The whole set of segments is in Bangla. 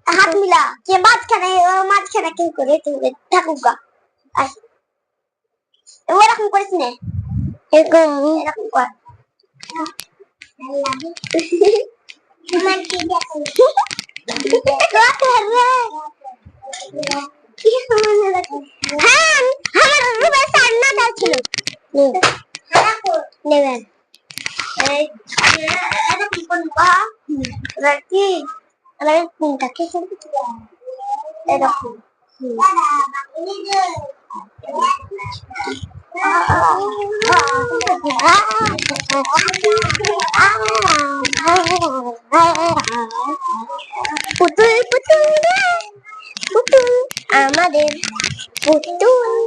হাত মিলা কে মাঝখানে কি করে তুমি থাকুক গা ওরকম করিস না এরকম এরকম কর পুতুল পুতুল পুতুল আমাদের পুতুল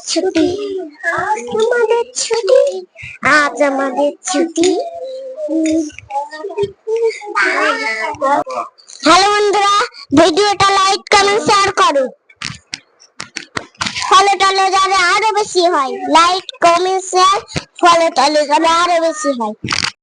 ছুটি আমাদের ছুটি আজ আমাদের ছুটি হ্যালো বন্ধুরা ভিডিওটা লাইক কমেন্ট শেয়ার করো ফলো টলো যাতে আরো বেশি হয় লাইক কমেন্ট শেয়ার ফলো টলো যাতে আরো বেশি হয়।